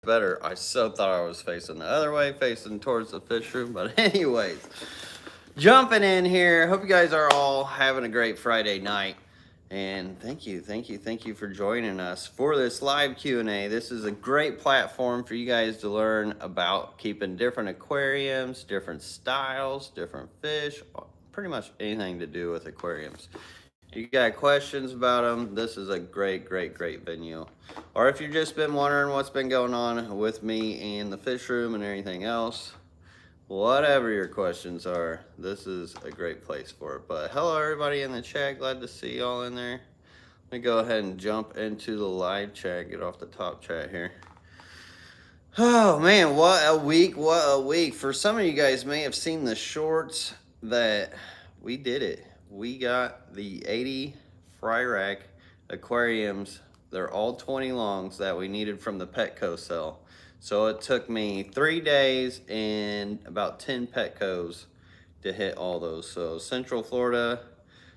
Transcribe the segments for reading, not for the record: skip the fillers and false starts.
better. I so thought I was facing the other way, facing towards the fish room. But anyways, jumping in here. Hope you guys are all having a great Friday night. And thank you for joining us for this live Q&A. This is a great platform for you guys to learn about keeping different aquariums, different styles, different fish, pretty much anything to do with aquariums. You got questions about them, this is a great venue. Or if you've just been wondering what's been going on with me and the fish room and everything else, whatever your questions are, this is a great place for it. But hello everybody in the chat, glad to see y'all in there. Let me go ahead and jump into the live chat, get off the top chat here. Oh man, what a week, what a week. For some of you guys may have seen the shorts that we did it. We got the 80 fry rack aquariums. They're all 20 longs that we needed from the Petco sale. So it took me 3 days and about 10 Petcos to hit all those. So Central Florida,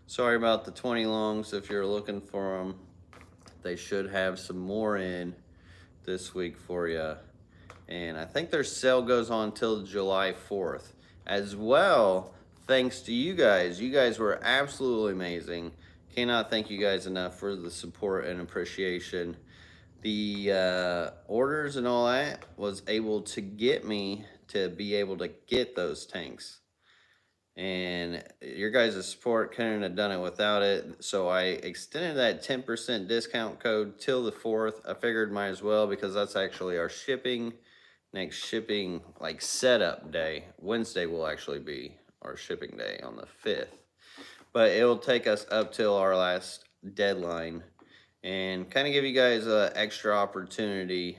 sorry about the 20 longs. If you're looking for them, they should have some more in this week for you. And I think their sale goes on till July 4th. As well, thanks to you guys. You guys were absolutely amazing. Cannot thank you guys enough for the support and appreciation. The orders and all that was able to get me to be able to get those tanks. And your guys' support couldn't have done it without it. So I extended that 10% discount code till the 4th. I figured might as well because that's actually our next shipping like setup day. Wednesday will actually be our shipping day on the 5th. But it'll take us up till our last deadline and kind of give you guys an extra opportunity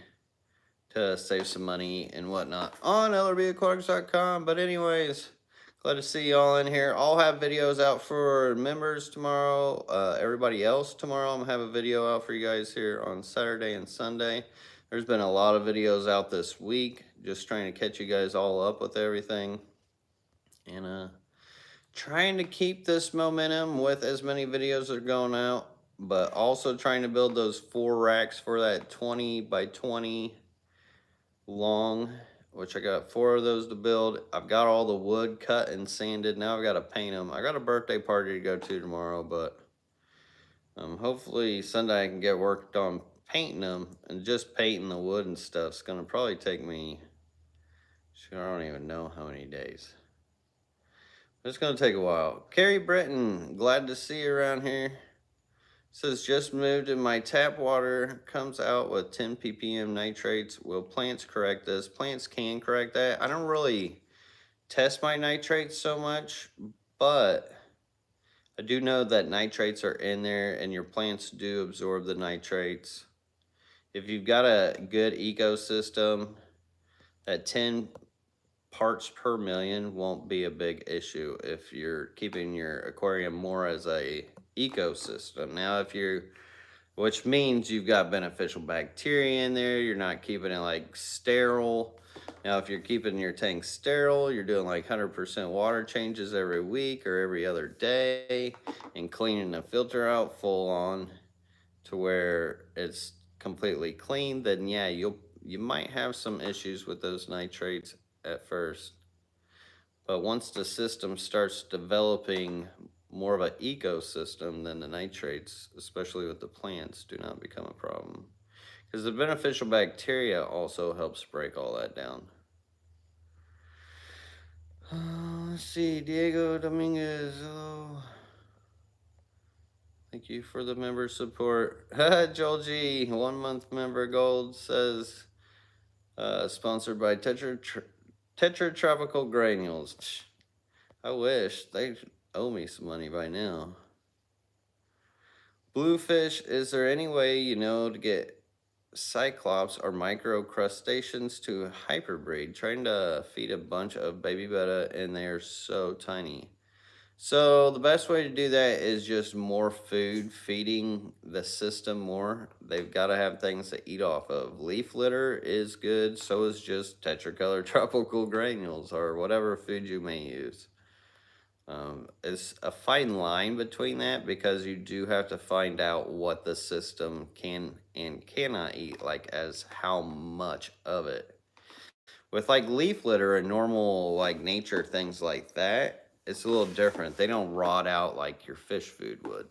to save some money and whatnot on lrbaquatics.com. But anyways, glad to see y'all in here. I'll have videos out for members tomorrow. Everybody else tomorrow, I'm gonna have a video out for you guys here on Saturday and Sunday. There's been a lot of videos out this week, just trying to catch you guys all up with everything. And trying to keep this momentum with as many videos that are going out, but also trying to build those 4 racks for that 20 by 20 long, which I got 4 of those to build. I've got all the wood cut and sanded. Now I've got to paint them. I got a birthday party to go to tomorrow, but hopefully Sunday I can get worked on painting them. And just painting the wood and stuff is going to probably take me, I don't even know how many days. It's going to take a while. Carrie Britton, glad to see you around here. Says, just moved and my tap water comes out with 10 ppm nitrates. Will plants correct this? Plants can correct that. I don't really test my nitrates so much, but I do know that nitrates are in there and your plants do absorb the nitrates. If you've got a good ecosystem, that 10 parts per million won't be a big issue if you're keeping your aquarium more as a ecosystem. Now if you're, which means you've got beneficial bacteria in there, you're not keeping it like sterile. Now if you're keeping your tank sterile, you're doing like 100% water changes every week or every other day and cleaning the filter out full on to where it's completely clean, then yeah, you might have some issues with those nitrates at first. But once the system starts developing more of an ecosystem, then the nitrates, especially with the plants, do not become a problem. Because the beneficial bacteria also helps break all that down. Let's see, Diego Dominguez, hello. Thank you for the member support. Joel G, 1 month member gold, says, sponsored by Tetra Tropical Granules. I wish. They owe me some money by now. Bluefish, is there any way you know to get cyclops or micro crustaceans to hyperbreed? Trying to feed a bunch of baby betta and they are so tiny. So the best way to do that is just more food, feeding the system more. They've got to have things to eat off of. Leaf litter is good, so is just tetracolor tropical granules or whatever food you may use. It's a fine line between that because you do have to find out what the system can and cannot eat, like as how much of it. With like leaf litter and normal like nature things like that, it's a little different. They don't rot out like your fish food would.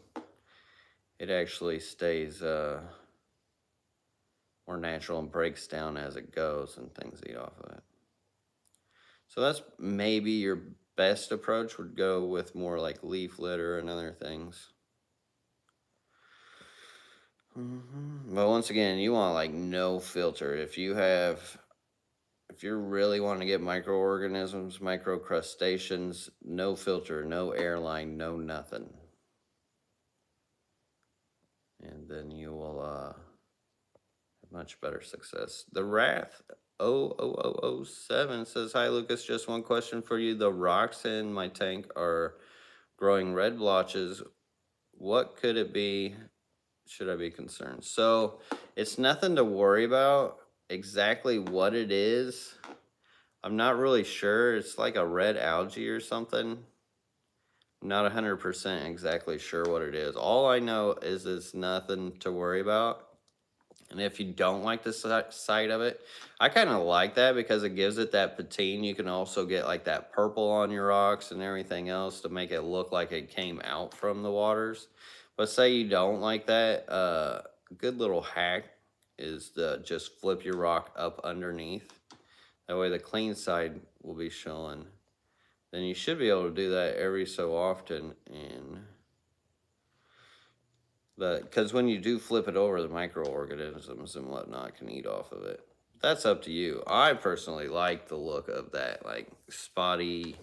It actually stays more natural and breaks down as it goes, and things eat off of it. So that's maybe your best approach would go with more like leaf litter and other things. But once again, you want like no filter. If you're really wanting to get microorganisms, microcrustaceans, no filter, no airline, no nothing. And then you will have much better success. The Wrath 00007 says, "Hi Lucas, just one question for you. The rocks in my tank are growing red blotches. What could it be? Should I be concerned?" So it's nothing to worry about. Exactly what it is, I'm not really sure. It's like a red algae or something. I'm not 100% exactly sure what it is. All I know is it's nothing to worry about. And if you don't like the sight of it, I kind of like that because it gives it that patine. You can also get like that purple on your rocks and everything else to make it look like it came out from the waters. But say you don't like that, a good little hack is to just flip your rock up underneath. That way the clean side will be showing. Then you should be able to do that every so often, and because when you do flip it over, the microorganisms and whatnot can eat off of it. That's up to you. I personally like the look of that, like spotty,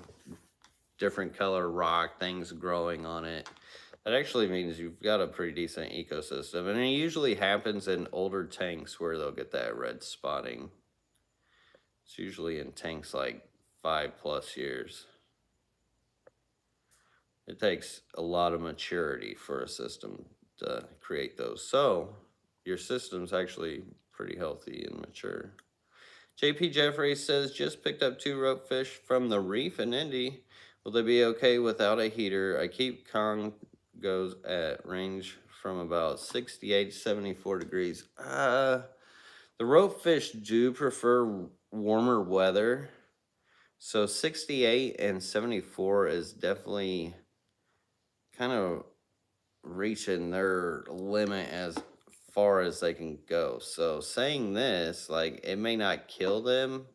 different color rock, things growing on it. That actually means you've got a pretty decent ecosystem, and it usually happens in older tanks where they'll get that red spotting. It's usually in tanks like 5+ years. It takes a lot of maturity for a system to create those. So your system's actually pretty healthy and mature. JP Jeffrey says, "Just picked up 2 rope fish from the reef in Indy. Will they be okay without a heater? I keep Congos at range from about 68 to 74 degrees. The rope fish do prefer warmer weather. So 68 and 74 is definitely kind of reaching their limit as far as they can go. So saying this, like, it may not kill them,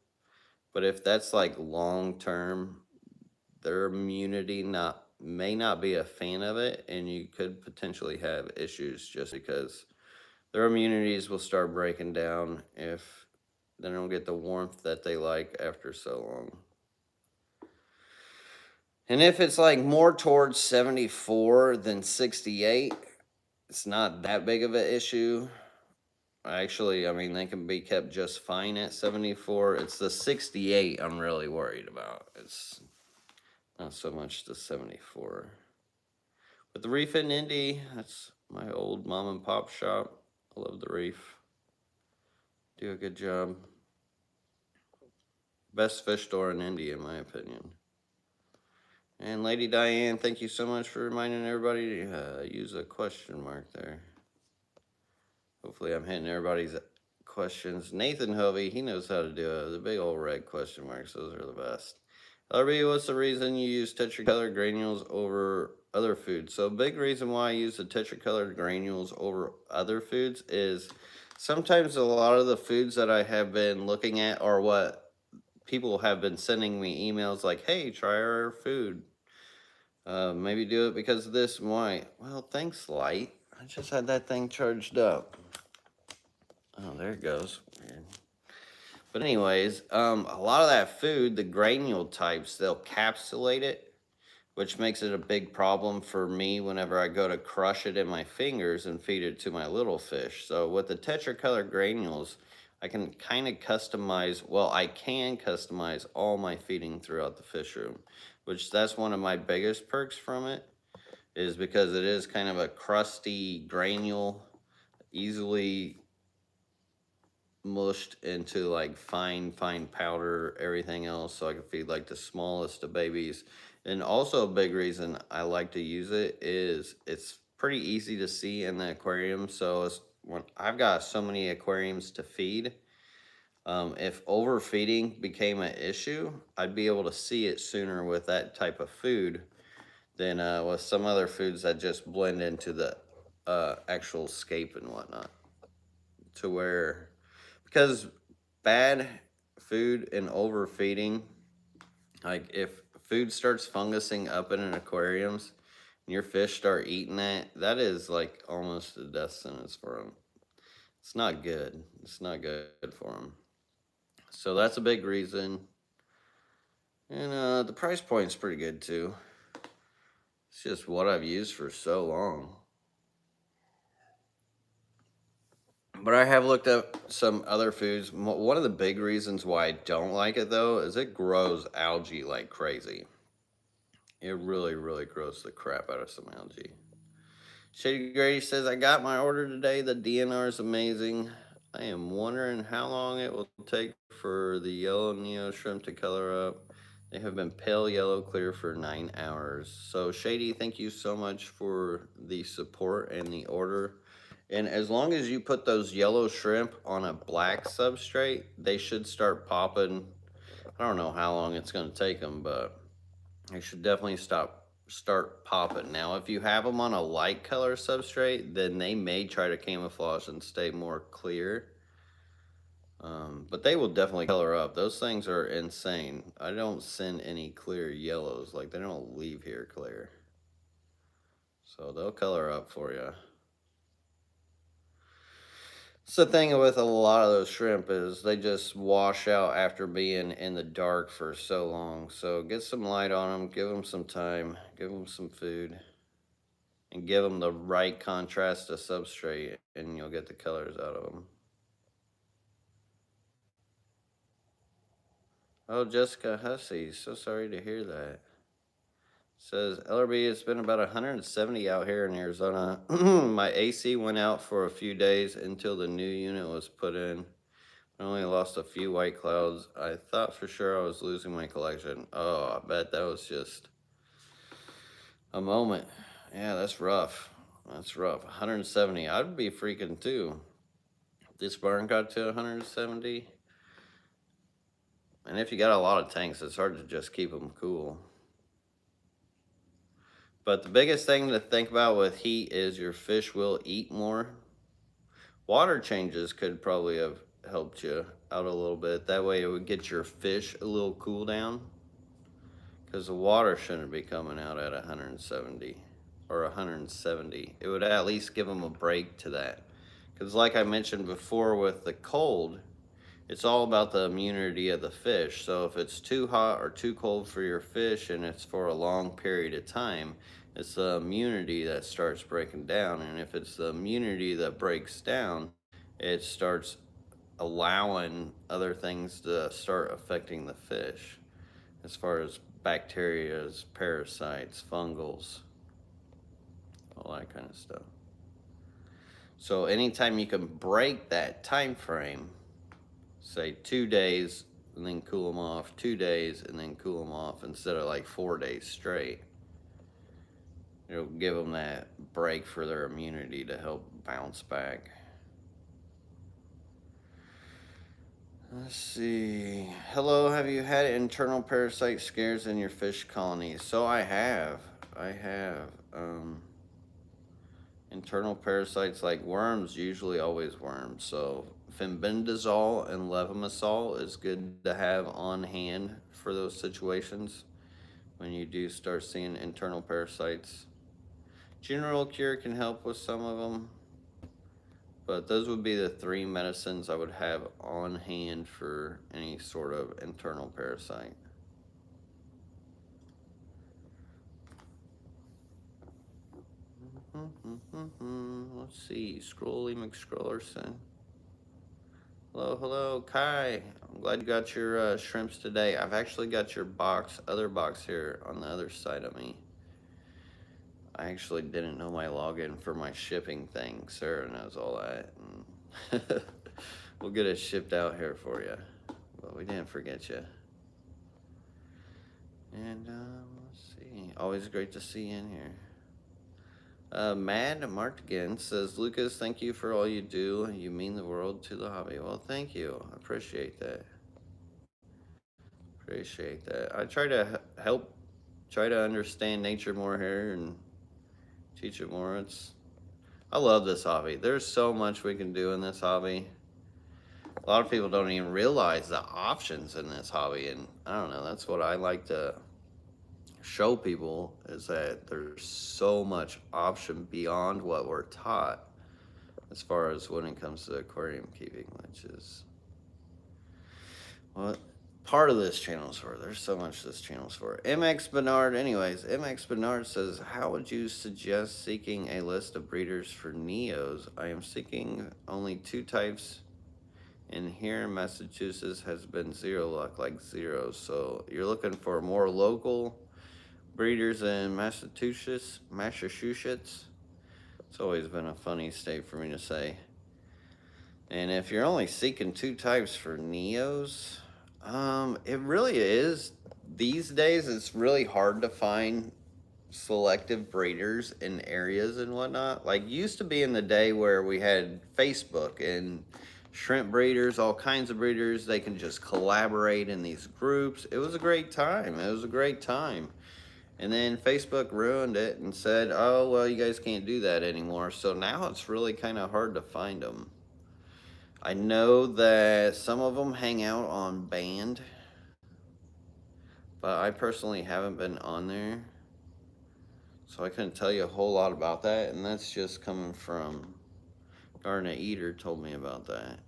but if that's like long term, their immunity may not be a fan of it, and you could potentially have issues just because their immunities will start breaking down if they don't get the warmth that they like after so long. And if it's like more towards 74 than 68, it's not that big of an issue. Actually, I mean, they can be kept just fine at 74. It's the 68 I'm really worried about. It's not so much the 74. But the Reef in Indy, that's my old mom and pop shop. I love the Reef. Do a good job. Best fish store in Indy, in my opinion. And Lady Diane, thank you so much for reminding everybody to use a question mark there. Hopefully I'm hitting everybody's questions. Nathan Hovey, he knows how to do it. The big old red question marks, those are the best. LB, what's the reason you use tetracolor granules over other foods? So a big reason why I use the tetracolored granules over other foods is sometimes a lot of the foods that I have been looking at are what people have been sending me emails like, hey, try our food. Maybe do it because of this and why. Well, thanks, Light. I just had that thing charged up. Oh, there it goes. Weird. But anyways, a lot of that food, the granule types, they'll capsulate it, which makes it a big problem for me whenever I go to crush it in my fingers and feed it to my little fish. So with the tetracolor granules, I can kind of customize, well, I can customize all my feeding throughout the fish room, which that's one of my biggest perks from it, is because it is kind of a crusty granule, easily mushed into like fine powder, everything else, so I can feed like the smallest of babies. And also a big reason I like to use it is it's pretty easy to see in the aquarium. So it's when I've got so many aquariums to feed, if overfeeding became an issue, I'd be able to see it sooner with that type of food than with some other foods that just blend into the actual scape and whatnot. To where, because bad food and overfeeding, like if food starts fungusing up in an aquariums and your fish start eating that, that is like almost a death sentence for them. It's not good. It's not good for them. So that's a big reason. And the price point's pretty good too. It's just what I've used for so long. But I have looked up some other foods. One of the big reasons why I don't like it though is it grows algae like crazy. It really, really grows the crap out of some algae. Shady Grady says, I got my order today. The DNR is amazing. I am wondering how long it will take for the yellow Neo shrimp to color up. They have been pale yellow clear for 9 hours. So Shady, thank you so much for the support and the order. And as long as you put those yellow shrimp on a black substrate, they should start popping. I don't know how long it's going to take them, but they should definitely start popping. Now, if you have them on a light color substrate, then they may try to camouflage and stay more clear. But they will definitely color up. Those things are insane. I don't send any clear yellows. Like, they don't leave here clear. So they'll color up for you. So the thing with a lot of those shrimp is they just wash out after being in the dark for so long. So get some light on them, give them some time, give them some food, and give them the right contrast to substrate, and you'll get the colors out of them. Oh, Jessica Hussey, so sorry to hear that. Says, LRB, it's been about 170 out here in Arizona. My AC went out for a few days until the new unit was put in. I only lost a few white clouds. I thought for sure I was losing my collection. Oh, I bet that was just a moment. Yeah, that's rough. That's rough. 170. I'd be freaking too. This barn got to 170. And if you got a lot of tanks, it's hard to just keep them cool. But the biggest thing to think about with heat is your fish will eat more. Water changes could probably have helped you out a little bit. That way it would get your fish a little cool down. Because the water shouldn't be coming out at 170 or 170. It would at least give them a break to that. Because like I mentioned before with the cold, it's all about the immunity of the fish. So if it's too hot or too cold for your fish and it's for a long period of time, it's the immunity that starts breaking down. And if it's the immunity that breaks down, it starts allowing other things to start affecting the fish, as far as bacteria, parasites, fungals, all that kind of stuff. So anytime you can break that time frame, say 2 days and then cool them off, 2 days and then cool them off, instead of like 4 days straight, it'll give them that break for their immunity to help bounce back. Let's see. Hello, have you had internal parasite scares in your fish colonies? So I have. Internal parasites like worms, usually always worms. So fenbendazole and levamisole is good to have on hand for those situations when you do start seeing internal parasites. General cure can help with some of them, but those would be the 3 medicines I would have on hand for any sort of internal parasite. Let's see, Scrolly McScrollerson. Hello, hello, Kai. I'm glad you got your shrimps today. I've actually got your other box here on the other side of me. I actually didn't know my login for my shipping thing. Sarah knows all that. We'll get it shipped out here for you. But we didn't forget you. And let's see. Always great to see you in here. Mad Martigan says, Lucas, thank you for all you do. You mean the world to the hobby. Well, thank you. I appreciate that. Appreciate that. I try to help, try to understand nature more here and teach it more. I love this hobby. There's so much we can do in this hobby. A lot of people don't even realize the options in this hobby, and I don't know, that's what I like to show people, is that there's so much option beyond what we're taught as far as when it comes to aquarium keeping, which is what part of this channel is for. There's so much this channel's for. MX Bernard, anyways, MX Bernard says, how would you suggest seeking a list of breeders for Neos? I am seeking only 2 types, and here in Massachusetts has been zero luck, like zero. So you're looking for more local breeders in Massachusetts. It's always been a funny state for me to say. And if you're only seeking 2 types for Neos, it really is. These days, it's really hard to find selective breeders in areas and whatnot. Like, used to be in the day where we had Facebook and shrimp breeders, all kinds of breeders. They can just collaborate in these groups. It was a great time. It was a great time. And then Facebook ruined it and said, oh, well, you guys can't do that anymore. So now it's really kind of hard to find them. I know that some of them hang out on Band, but I personally haven't been on there, so I couldn't tell you a whole lot about that, and that's just coming from Garnet Eater told me about that.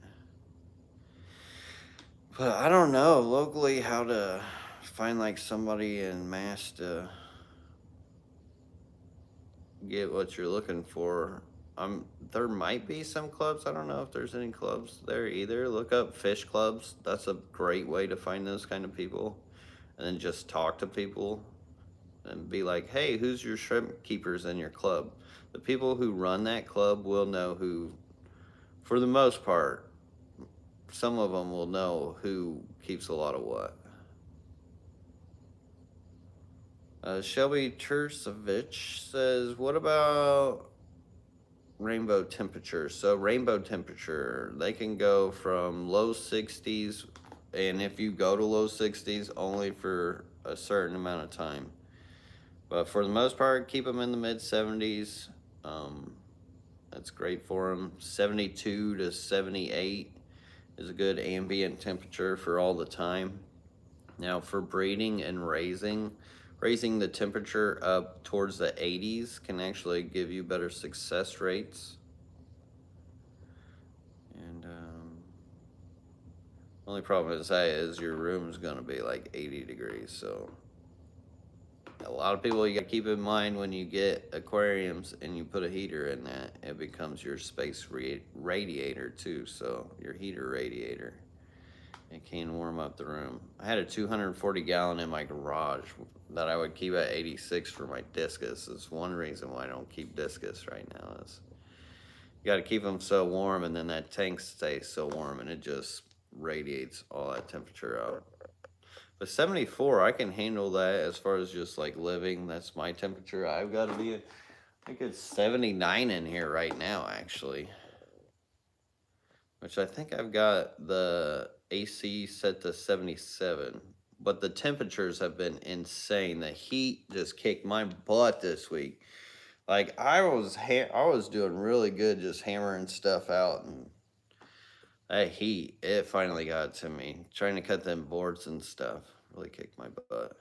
But I don't know locally how to find like somebody in Mass to get what you're looking for. There might be some clubs. I don't know if there's any clubs there either. Look up fish clubs. That's a great way to find those kind of people. And then just talk to people and be like, hey, who's your shrimp keepers in your club? The people who run that club will know who, for the most part, some of them will know who keeps a lot of what. Shelby Tursevich says, what about rainbow temperature? So rainbow temperature, they can go from low 60s, and if you go to low 60s, only for a certain amount of time. But for the most part, keep them in the mid 70s. That's great for them. 72 to 78 is a good ambient temperature for all the time. Now for breeding and raising the temperature up towards the 80s can actually give you better success rates. And only problem is that is your room's gonna be like 80 degrees. So a lot of people, you gotta keep in mind when you get aquariums and you put a heater in that, it becomes your space radiator too. So your heater radiator. It can warm up the room. I had a 240 gallon in my garage that I would keep at 86 for my discus. It's one reason why I don't keep discus right now, is you got to keep them so warm, and then that tank stays so warm and it just radiates all that temperature out. But 74, I can handle that as far as just like living. That's my temperature. I've got to be, I think it's 79 in here right now, actually. Which I think I've got the AC set to 77, but the temperatures have been insane. The heat just kicked my butt this week. Like I was doing really good just hammering stuff out, and that heat, it finally got to me. Trying to cut them boards and stuff really kicked my butt.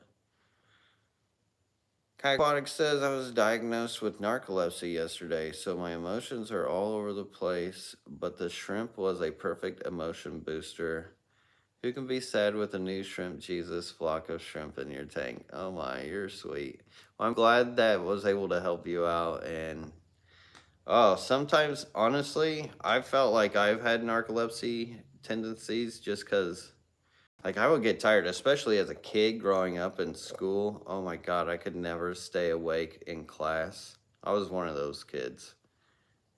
Aquatic says, I was diagnosed with narcolepsy yesterday, so my emotions are all over the place, but the shrimp was a perfect emotion booster. Who can be sad with a new shrimp Jesus flock of shrimp in your tank? Oh my, you're sweet. Well, I'm glad that was able to help you out. And sometimes, honestly, I felt like I've had narcolepsy tendencies just because, like, I would get tired, especially as a kid growing up in school. Oh my God, I could never stay awake in class. I was one of those kids.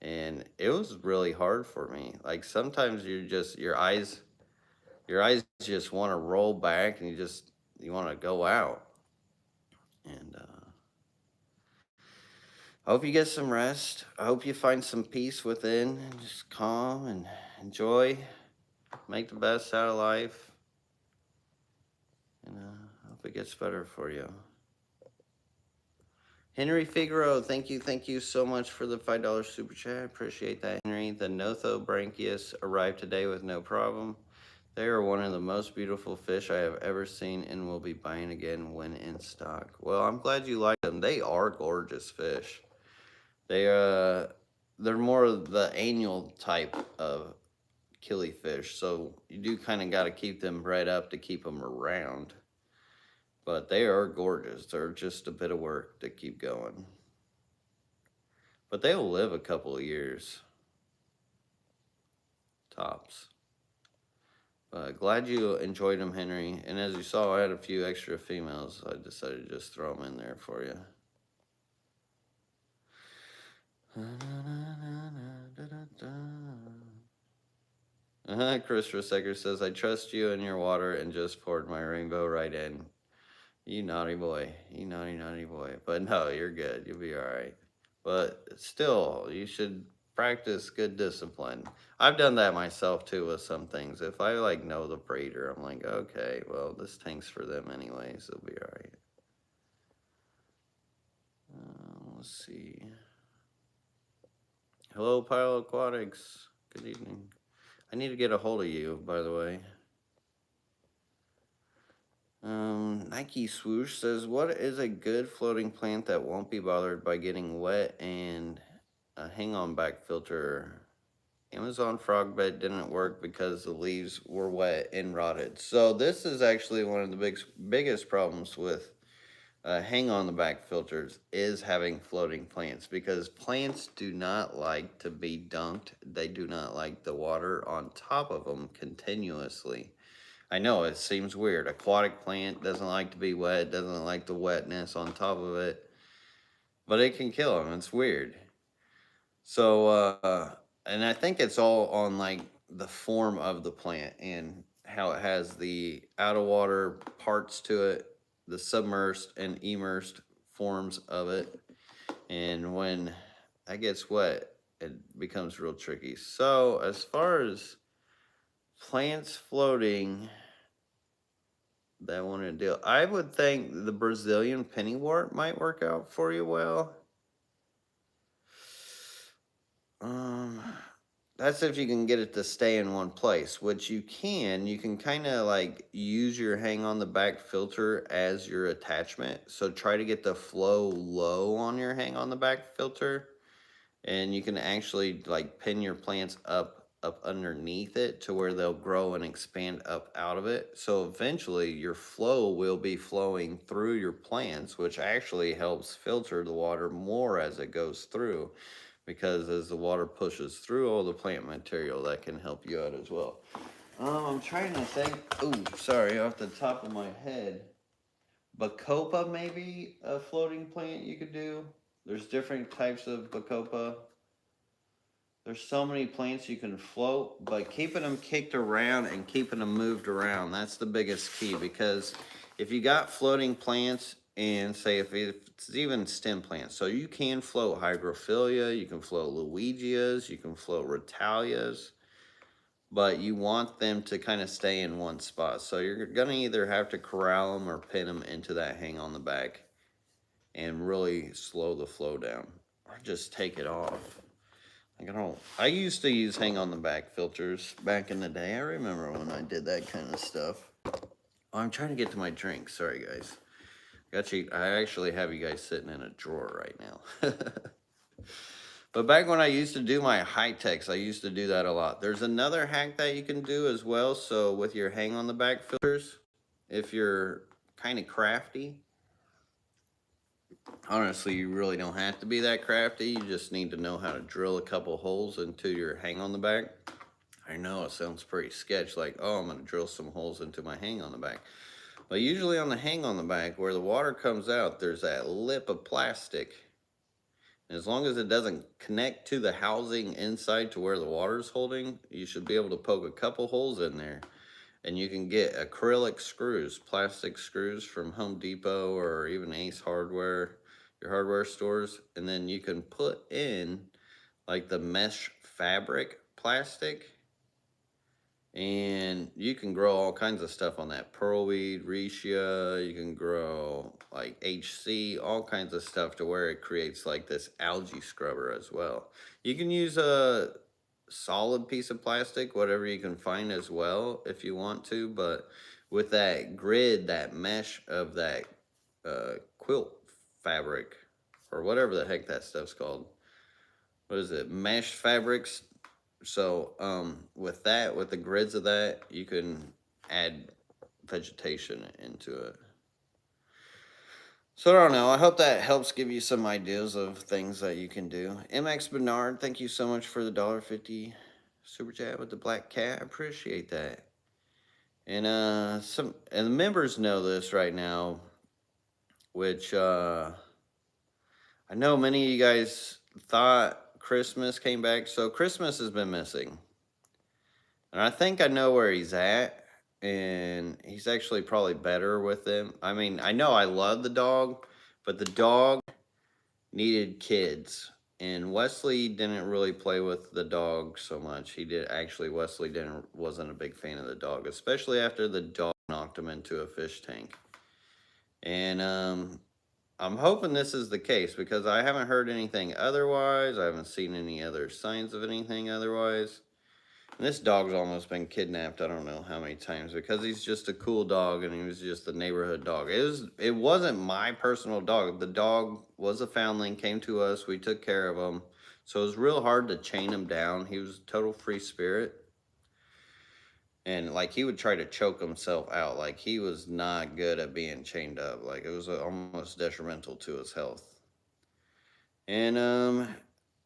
And it was really hard for me. Like sometimes your eyes just want to roll back and you want to go out. And I hope you get some rest. I hope you find some peace within and just calm and enjoy, make the best out of life. And I hope it gets better for you. Henry Figaro, thank you so much for the $5 super chat. Appreciate that, Henry. The Nothobranchius arrived today with no problem. They are one of the most beautiful fish I have ever seen and will be buying again when in stock. Well, I'm glad you like them. They are gorgeous fish. They're more of the annual type of killifish, so you do kind of got to keep them bred up to keep them around. But they are gorgeous. They're just a bit of work to keep going. But they'll live a couple of years. Tops. But glad you enjoyed them, Henry. And as you saw, I had a few extra females. So I decided to just throw them in there for you. Chris Secker says, I trust you in your water and just poured my rainbow right in. You naughty boy. You naughty boy. But no, you're good. You'll be all right. But still, you should practice good discipline. I've done that myself too with some things. If I like know the breeder, I'm like, okay, well, this tank's for them anyways. It'll be all right. Let's see. Hello, Pile Aquatics. Good evening. I need to get a hold of you, by the way. Nike Swoosh says, what is a good floating plant that won't be bothered by getting wet and a hang-on back filter? Amazon frog bed didn't work because the leaves were wet and rotted. So this is actually one of the biggest problems with hang on the back filters is having floating plants, because plants do not like to be dunked. They do not like the water on top of them continuously. I know it seems weird. Aquatic plant doesn't like to be wet, doesn't like the wetness on top of it, but it can kill them. It's weird. So, and I think it's all on like the form of the plant and how it has the out of water parts to it, the submersed and immersed forms of it. And when that gets wet, it becomes real tricky. So, as far as plants floating that want to deal, I would think the Brazilian pennywort might work out for you well. That's if you can get it to stay in one place, which you can kind of like use your hang on the back filter as your attachment. So try to get the flow low on your hang on the back filter, and you can actually like pin your plants up underneath it to where they'll grow and expand up out of it. So eventually your flow will be flowing through your plants, which actually helps filter the water more as it goes through, because as the water pushes through all the plant material, that can help you out as well. I'm trying to think. Oh, sorry, off the top of my head. Bacopa, maybe a floating plant you could do. There's different types of Bacopa. There's so many plants you can float, but keeping them kicked around and keeping them moved around, that's the biggest key. Because if you got floating plants, and say if it's even stem plants, so you can float hygrophilia, you can float Luigias, you can float Retalias, but you want them to kind of stay in one spot. So you're gonna either have to corral them or pin them into that hang on the back and really slow the flow down, or just take it off. I used to use hang on the back filters back in the day. I remember when I did that kind of stuff. Oh, I'm trying to get to my drink. Sorry, guys. Got you. I actually have you guys sitting in a drawer right now. But back when I used to do my high techs, I used to do that a lot. There's another hack that you can do as well. So with your hang on the back filters, if you're kind of crafty, honestly, you really don't have to be that crafty. You just need to know how to drill a couple holes into your hang on the back. I know it sounds pretty sketch, like, oh, I'm going to drill some holes into my hang on the back. But usually on the hang on the back, where the water comes out, there's that lip of plastic. As long as it doesn't connect to the housing inside to where the water's holding, you should be able to poke a couple holes in there. And you can get acrylic screws, plastic screws from Home Depot or even Ace Hardware, your hardware stores. And then you can put in like the mesh fabric plastic, and you can grow all kinds of stuff on that. Pearlweed, reishi, you can grow like HC, all kinds of stuff to where it creates like this algae scrubber as well. You can use a solid piece of plastic, whatever you can find as well if you want to, but with that grid, that mesh of that quilt fabric, or whatever the heck that stuff's called. What is it? Mesh fabrics. So with that, with the grids of that, you can add vegetation into it. So I don't know. I hope that helps give you some ideas of things that you can do. MX Bernard, thank you so much for the $1.50 super chat with the black cat. I appreciate that. And the members know this right now, which I know many of you guys thought Christmas came back. So Christmas has been missing. And I think I know where he's at, and he's actually probably better with them. I mean, I know I love the dog, but the dog needed kids. And Wesley didn't really play with the dog so much. Wesley wasn't a big fan of the dog, especially after the dog knocked him into a fish tank. And I'm hoping this is the case because I haven't heard anything otherwise. I haven't seen any other signs of anything otherwise. And this dog's almost been kidnapped, I don't know how many times, because he's just a cool dog and he was just a neighborhood dog. It wasn't my personal dog. The dog was a foundling, came to us, we took care of him. So it was real hard to chain him down. He was a total free spirit. And like he would try to choke himself out. Like he was not good at being chained up. Like it was almost detrimental to his health. And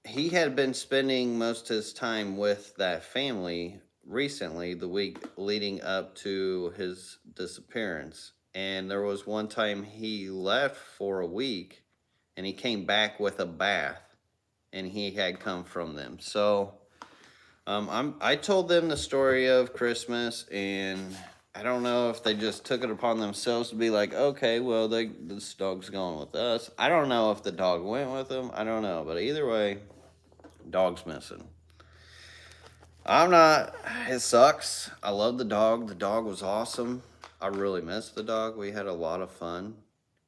he had been spending most of his time with that family recently, the week leading up to his disappearance. And there was one time he left for a week and he came back with a bath, and he had come from them. So I told them the story of Christmas, and I don't know if they just took it upon themselves to be like, okay, well, this dog's going with us. I don't know if the dog went with them. I don't know. But either way, dog's missing. It sucks. I love the dog. The dog was awesome. I really miss the dog. We had a lot of fun.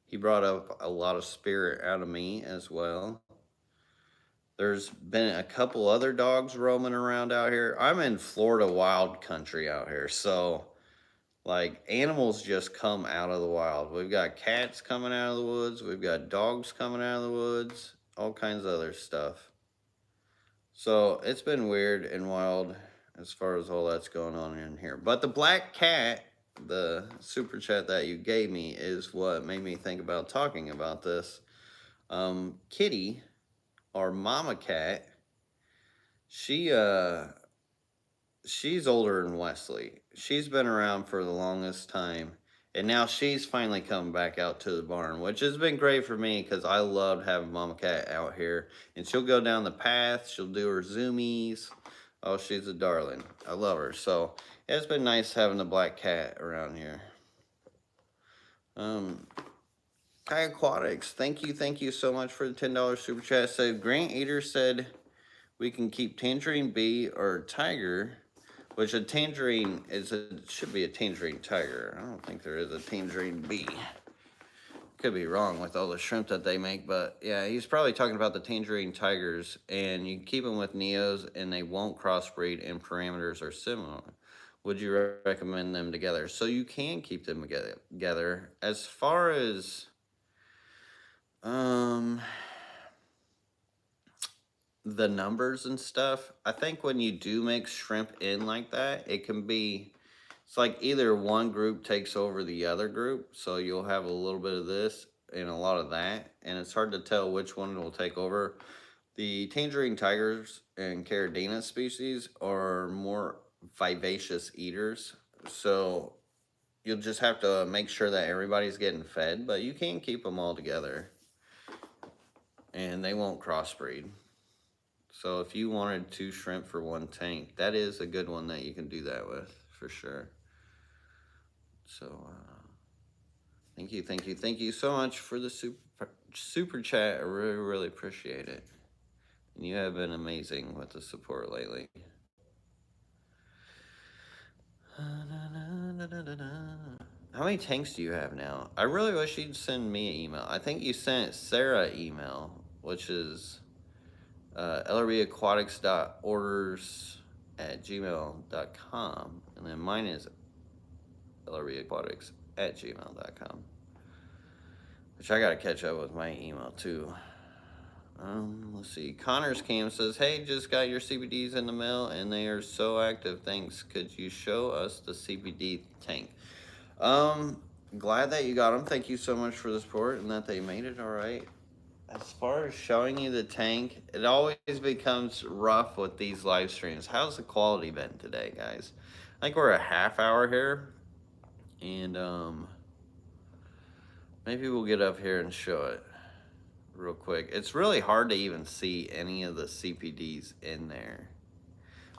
He brought up a lot of spirit out of me as well. There's been a couple other dogs roaming around out here. I'm in Florida wild country out here. So, like, animals just come out of the wild. We've got cats coming out of the woods. We've got dogs coming out of the woods. All kinds of other stuff. So it's been weird and wild as far as all that's going on in here. But the black cat, the super chat that you gave me, is what made me think about talking about this. Kitty, our mama cat, she's older than Wesley. She's been around for the longest time. And now she's finally come back out to the barn, which has been great for me because I loved having Mama Cat out here. And she'll go down the path. She'll do her zoomies. Oh, she's a darling. I love her. So it's been nice having the black cat around here. Kai Aquatics, thank you so much for the $10 super chat. So Grant Eater said we can keep Tangerine Bee or Tiger. Which a tangerine should be a tangerine tiger. I don't think there is a tangerine bee. Could be wrong with all the shrimp that they make, but yeah, he's probably talking about the tangerine tigers, and you keep them with neos and they won't crossbreed and parameters are similar. Would you recommend them together? So you can keep them together. As far as the numbers and stuff, I think when you do make shrimp in like that, it's like either one group takes over the other group, so you'll have a little bit of this and a lot of that, and it's hard to tell which one will take over. The tangerine tigers and Caridina species are more vivacious eaters, so you'll just have to make sure that everybody's getting fed, but you can keep them all together. and they won't crossbreed. So if you wanted 2 shrimp for 1 tank, that is a good one that you can do that with for sure. So thank you so much for the super chat. I really appreciate it. And you have been amazing with the support lately. How many tanks do you have now? I really wish you'd send me an email. I think you sent Sarah an email, which is lrbaquatics.orders@gmail.com. And then mine is lrbaquatics@gmail.com. Which I gotta catch up with my email too. Let's see. Connor's Cam says, "Hey, just got your CBDs in the mail and they are so active. Thanks. Could you show us the CBD tank?" Glad that you got them. Thank you so much for the support and that they made it all right. As far as showing you the tank, it always becomes rough with these live streams. How's the quality been today, guys? I think we're a half hour here, and maybe we'll get up here and show it real quick. It's really hard to even see any of the CPDs in there.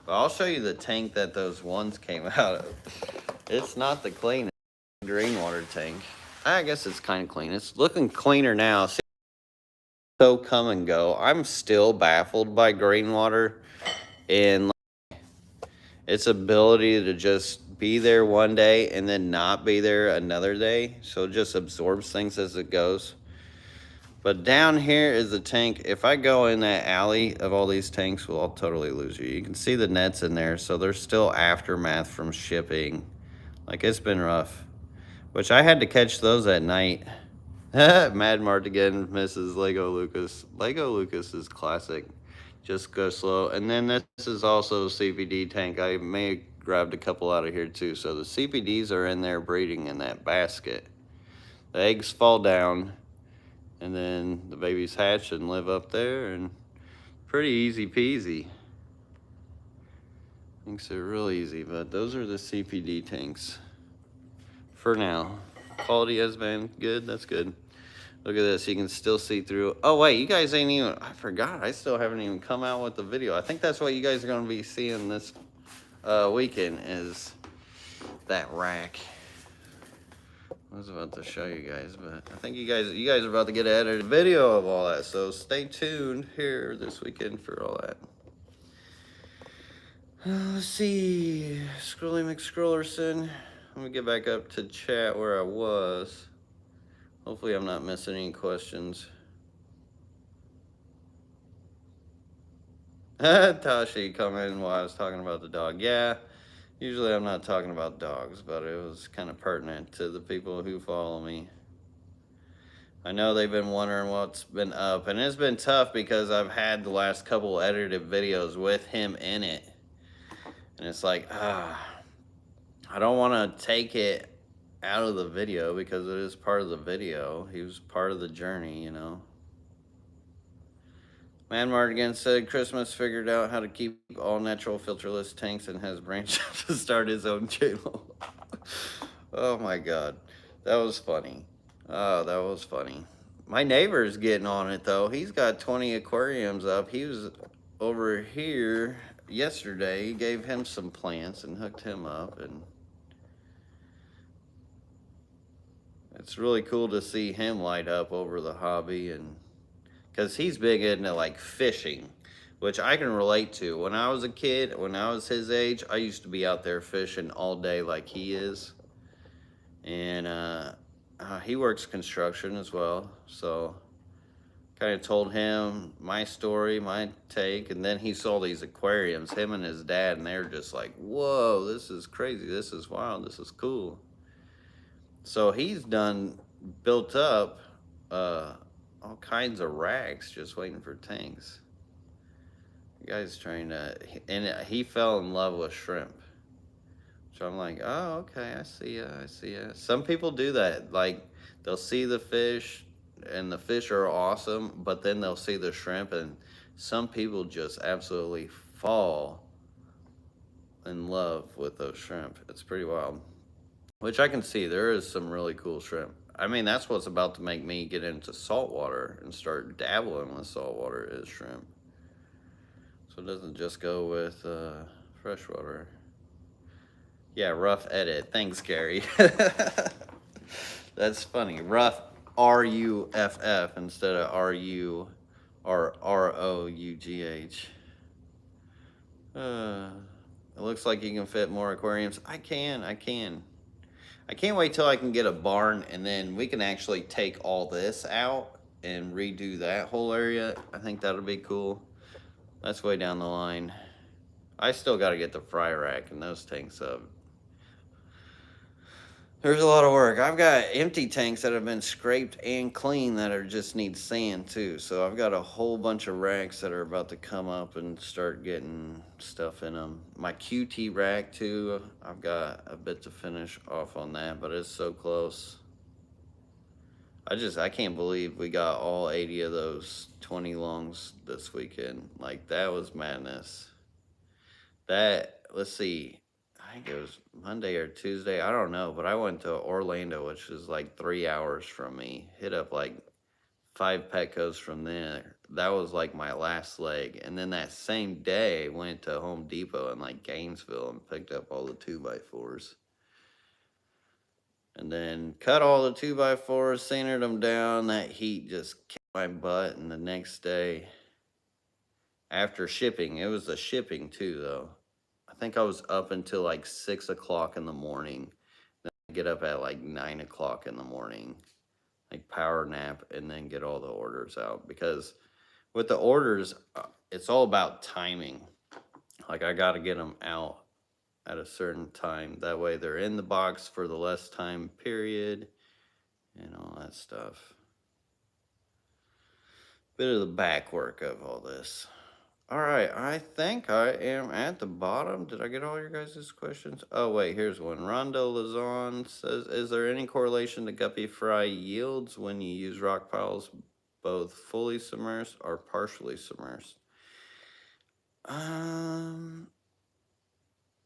But I'll show you the tank that those ones came out of. It's not the cleanest green water tank. I guess it's kind of clean. It's looking cleaner now. See, so come and go. I'm still baffled by green water and its ability to just be there one day and then not be there another day. So it just absorbs things as it goes. But down here is the tank. If I go in that alley of all these tanks, well, I'll totally lose you. You can see the nets in there. So there's still aftermath from shipping. Like, it's been rough. Which I had to catch those at night. Mad Mart again, Mrs. Lego Lucas. Lego Lucas is classic. Just go slow. And then this is also a CPD tank. I may have grabbed a couple out of here too. So the CPDs are in there breeding in that basket. The eggs fall down. And then the babies hatch and live up there, and pretty easy peasy. Things are real easy, but those are the CPD tanks for now. Quality has been good. That's good. Look at this. You can still see through. Oh, wait. You guys ain't even. I forgot. I still haven't even come out with the video. I think that's what you guys are going to be seeing this weekend is that rack. I was about to show you guys, but I think you guys are about to get an edited video of all that. So stay tuned here this weekend for all that. Let's see. Scrolly McScrollerson. Let me get back up to chat where I was. Hopefully I'm not missing any questions. Tashi come in while I was talking about the dog. Yeah, usually I'm not talking about dogs, but it was kind of pertinent to the people who follow me. I know they've been wondering what's been up, and it's been tough because I've had the last couple edited videos with him in it. And it's like, I don't want to take it out of the video because it is part of the video. He was part of the journey, you know. Man Mardigan said Christmas figured out how to keep all natural filterless tanks and has branched out to start his own channel. Oh my God. That was funny. Oh, that was funny. My neighbor's getting on it though. He's got 20 aquariums up. He was over here yesterday. He gave him some plants and hooked him up, and it's really cool to see him light up over the hobby, and because he's big into like fishing, which I can relate to. When I was a kid, when I was his age, I used to be out there fishing all day like he is. And he works construction as well, so kind of told him my story, my take, and then he saw these aquariums, him and his dad, and they were just like, whoa, this is crazy, this is wild, this is cool. So he's built up all kinds of racks just waiting for tanks. The guy's trying to, and he fell in love with shrimp. So I'm like, oh, okay, I see ya. Some people do that. Like, they'll see the fish, and the fish are awesome, but then they'll see the shrimp, and some people just absolutely fall in love with those shrimp. It's pretty wild. Which I can see. There is some really cool shrimp. I mean, that's what's about to make me get into saltwater and start dabbling with saltwater is shrimp. So it doesn't just go with freshwater. Yeah, rough edit. Thanks, Gary. That's funny. Rough RUFF instead of RU or ROUGH. Uh, it looks like you can fit more aquariums. I can. I can't wait till I can get a barn and then we can actually take all this out and redo that whole area. I think that'll be cool. That's way down the line. I still got to get the fry rack and those tanks up. There's a lot of work. I've got empty tanks that have been scraped and cleaned that are just need sand too. So I've got a whole bunch of racks that are about to come up and start getting stuff in them. My QT rack too, I've got a bit to finish off on that, but it's so close. I can't believe we got all 80 of those 20 longs this weekend. Like, that was madness. Let's see, I think it was Monday or Tuesday, I don't know, but I went to Orlando, which is like 3 hours from me, hit up like 5 Petcos from there. That was like my last leg. And then that same day, went to Home Depot in like Gainesville and picked up all the 2x4s. And then cut all the 2x4s, sandered them down. That heat just kicked my butt. And the next day, after shipping, it was the shipping too, though. I think I was up until like 6 o'clock in the morning. Then I get up at like 9 o'clock in the morning, like power nap, and then get all the orders out. Because with the orders, it's all about timing. Like, I got to get them out at a certain time. That way they're in the box for the less time period and all that stuff. Bit of the back work of all this. All right, I think I am at the bottom. Did I get all your guys' questions? Oh, wait, here's one. Rondo Lazon says, is there any correlation to guppy fry yields when you use rock piles both fully submersed or partially submersed? I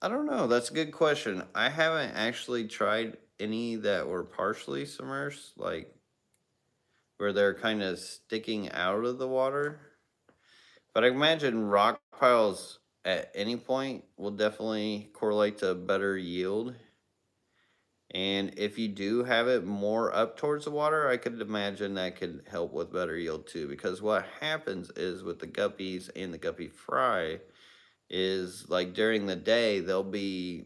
don't know. That's a good question. I haven't actually tried any that were partially submersed, like where they're kind of sticking out of the water. But I imagine rock piles at any point will definitely correlate to better yield. And if you do have it more up towards the water, I could imagine that could help with better yield too. Because what happens is with the guppies and the guppy fry is, like, during the day, they'll be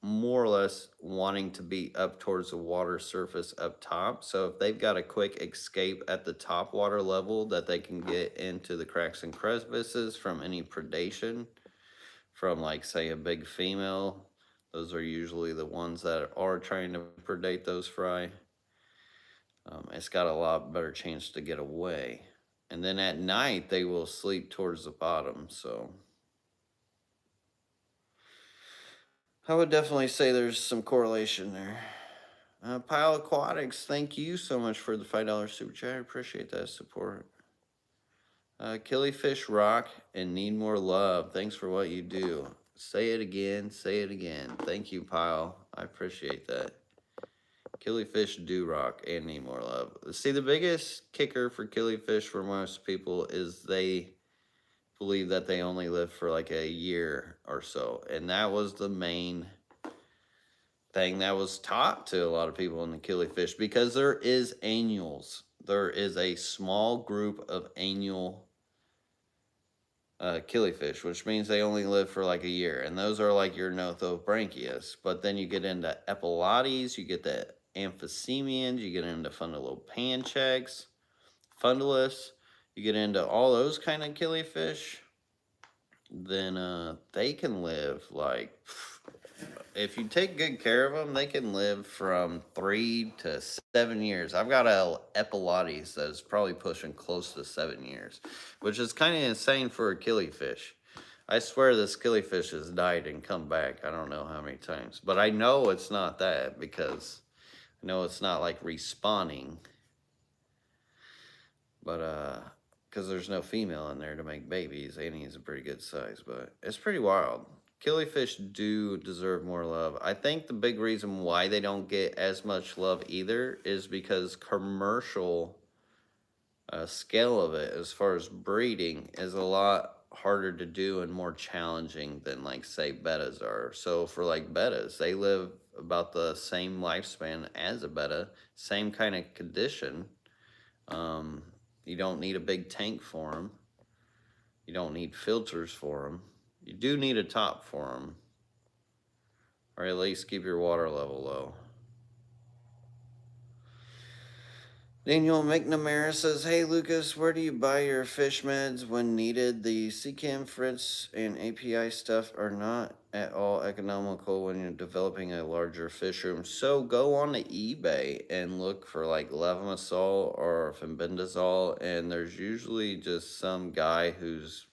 more or less wanting to be up towards the water surface up top. So if they've got a quick escape at the top water level that they can get into the cracks and crevices from any predation from, like, say, a big female, those are usually the ones that are trying to predate those fry. It's got a lot better chance to get away. And then at night, they will sleep towards the bottom, so I would definitely say there's some correlation there. Pile Aquatics, thank you so much for the $5 super chat. I appreciate that support. Killifish rock and need more love. Thanks for what you do. Say it again. Say it again. Thank you, Pile. I appreciate that. Killifish do rock and need more love. See, the biggest kicker for killifish for most people is they believe that they only live for like a year or so. And that was the main thing that was taught to a lot of people in the killifish, because there is annuals. There is a small group of annual killifish, which means they only live for like a year. And those are like your Nothobranchius. But then you get into epilotes, you get the amphicemians, you get into fundulopancheks, fundulus, you get into all those kind of killifish, then they can live like, if you take good care of them, they can live from 3 to 7 years. I've got a epilotes that's probably pushing close to 7 years, which is kind of insane for a killifish. I swear this killifish has died and come back I don't know how many times. But I know it's not that, because I know it's not like respawning. But because there's no female in there to make babies, and he's a pretty good size, but it's pretty wild. Killifish do deserve more love. I think the big reason why they don't get as much love either is because commercial scale of it, as far as breeding, is a lot harder to do and more challenging than, like, say, bettas are. So for like bettas, they live about the same lifespan as a betta, same kind of condition. Um, you don't need a big tank for them. You don't need filters for them. You do need a top for them, or at least keep your water level low. Daniel McNamara says, "Hey Lucas, where do you buy your fish meds when needed? The CCAM, Fritz, and API stuff are not at all economical when you're developing a larger fish room. So go on to eBay and look for like levamisole or fenbendazole, and there's usually just some guy who's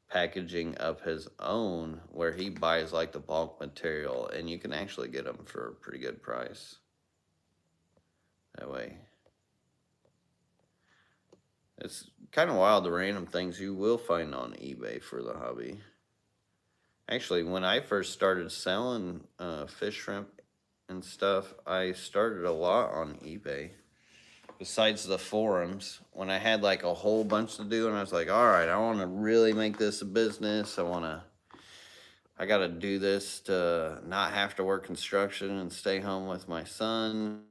packaging up his own where he buys like the bulk material, and you can actually get them for a pretty good price that way." It's kind of wild, the random things you will find on eBay for the hobby. Actually, when I first started selling fish, shrimp, and stuff, I started a lot on eBay. Besides the forums, when I had like a whole bunch to do, and I was like, all right, I want to really make this a business. I got to do this to not have to work construction and stay home with my son.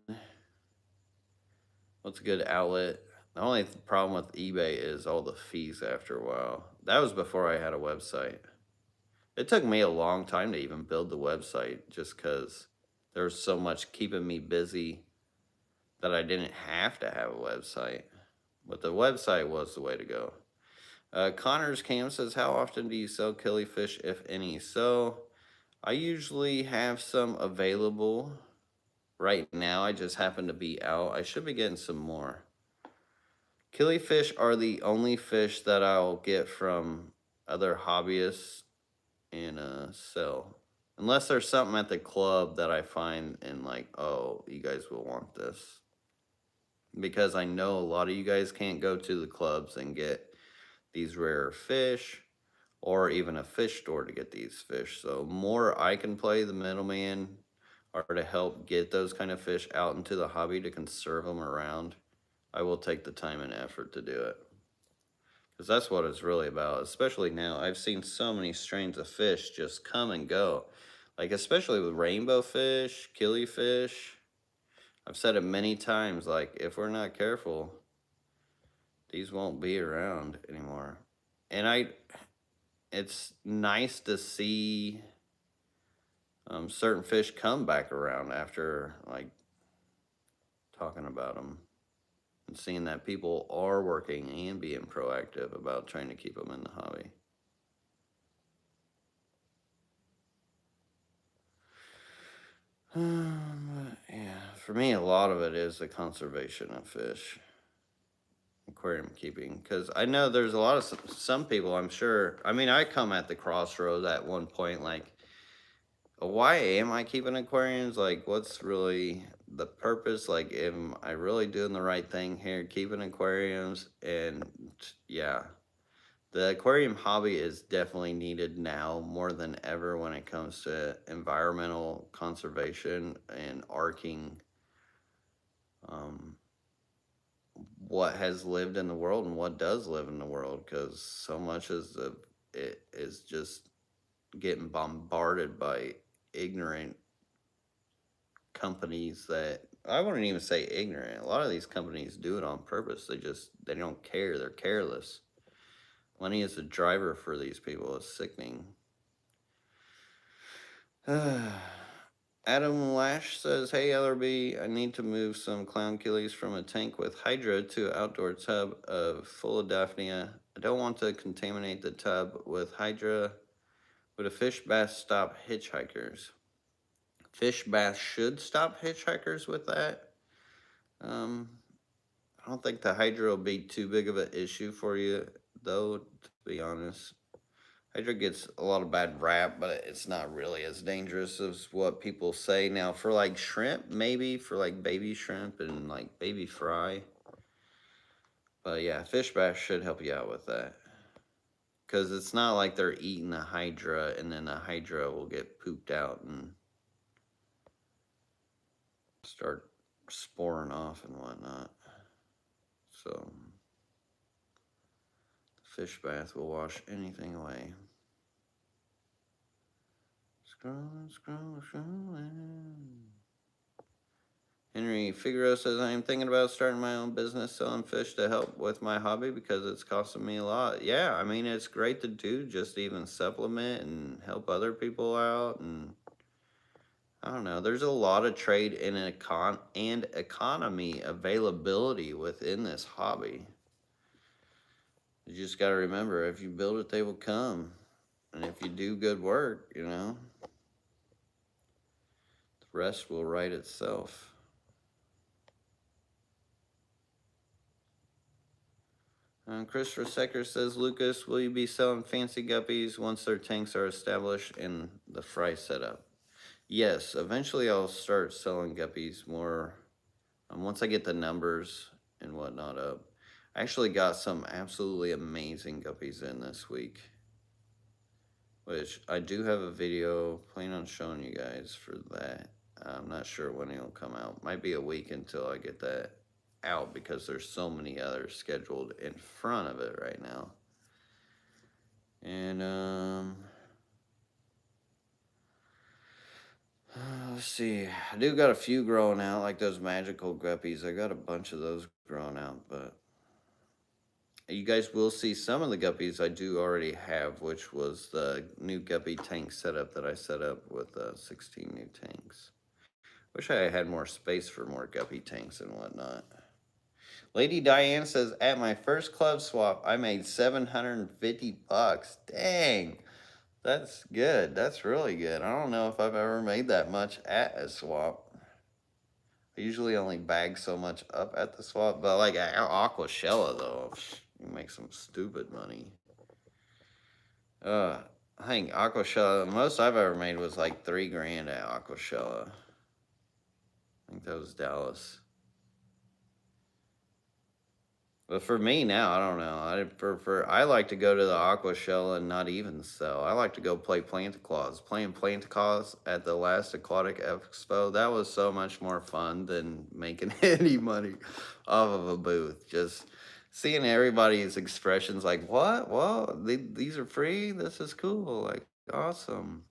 What's a good outlet? The only problem with eBay is all the fees after a while. That was before I had a website. It took me a long time to even build the website just because there was so much keeping me busy that I didn't have to have a website. But the website was the way to go. Connor's Cam says, "How often do you sell killifish, if any?" So I usually have some available. Right now, I just happen to be out. I should be getting some more. Killifish are the only fish that I'll get from other hobbyists and sell. Unless there's something at the club that I find and like, oh, you guys will want this. Because I know a lot of you guys can't go to the clubs and get these rare fish or even a fish store to get these fish. So more I can play the middleman or to help get those kind of fish out into the hobby to conserve them around, I will take the time and effort to do it. Because that's what it's really about, especially now. I've seen so many strains of fish just come and go. Like, especially with rainbow fish, killifish. I've said it many times, like, if we're not careful, these won't be around anymore. And it's nice to see certain fish come back around after, like, talking about them. And seeing that people are working and being proactive about trying to keep them in the hobby. Yeah, for me, a lot of it is the conservation of fish, aquarium keeping. Because I know there's a lot of some people, I'm sure. I mean, I come at the crossroads at one point, like, why am I keeping aquariums? Like, what's really the purpose? Like, am I really doing the right thing here, keeping aquariums? And yeah, the aquarium hobby is definitely needed now more than ever when it comes to environmental conservation and arcing what has lived in the world and what does live in the world, because so much of it is just getting bombarded by ignorant companies that I wouldn't even say ignorant. A lot of these companies do it on purpose. They don't care. They're careless. Money is a driver for these people. It's sickening. Adam Lash says, "Hey LRB, I need to move some clown killies from a tank with hydra to an outdoor tub of Philadelphia. I don't want to contaminate the tub with hydra. Would a fish bath stop hitchhikers?" Fish bath should stop hitchhikers with that. I don't think the hydra will be too big of an issue for you, though, to be honest. Hydra gets a lot of bad rap, but it's not really as dangerous as what people say. Now, for like shrimp, maybe for like baby shrimp and like baby fry. But yeah, fish bath should help you out with that. Because it's not like they're eating the hydra and then the hydra will get pooped out and start sporing off and whatnot. So the fish bath will wash anything away. Scrolling. Henry Figaro says, I am thinking about starting my own business selling fish to help with my hobby because it's costing me a lot. Yeah, I mean, it's great to do, just to even supplement and help other people out. And I don't know, there's a lot of trade and economy availability within this hobby. You just got to remember, if you build it, they will come. And if you do good work, you know, the rest will right itself. Christopher Secker says, Lucas, will you be selling fancy guppies once their tanks are established and the fry set up? Yes, eventually I'll start selling guppies more once I get the numbers and whatnot up. I actually got some absolutely amazing guppies in this week, which I do have a video planning on showing you guys for that. I'm not sure when it'll come out. Might be a week until I get that out because there's so many others scheduled in front of it right now. And let's see, I do got a few growing out, like those magical guppies. I got a bunch of those growing out, but you guys will see some of the guppies I do already have, which was the new guppy tank setup that I set up with 16 new tanks. Wish I had more space for more guppy tanks and whatnot. Lady Diane says, at my first club swap, I made $750. Dang, that's good. That's really good. I don't know if I've ever made that much at a swap. I usually only bag so much up at the swap, but like at Aquashella though, you make some stupid money. I think Aquashella, the most I've ever made was like $3,000 at Aquashella. I think that was Dallas. But for me now, I don't know. I like to go to the Aquashella and not even sell. I like to go play Plantaclaws. Playing Plantaclaws at the last Aquatic Expo, that was so much more fun than making any money off of a booth. Just seeing everybody's expressions like, what? Well, these are free? This is cool. Like, awesome.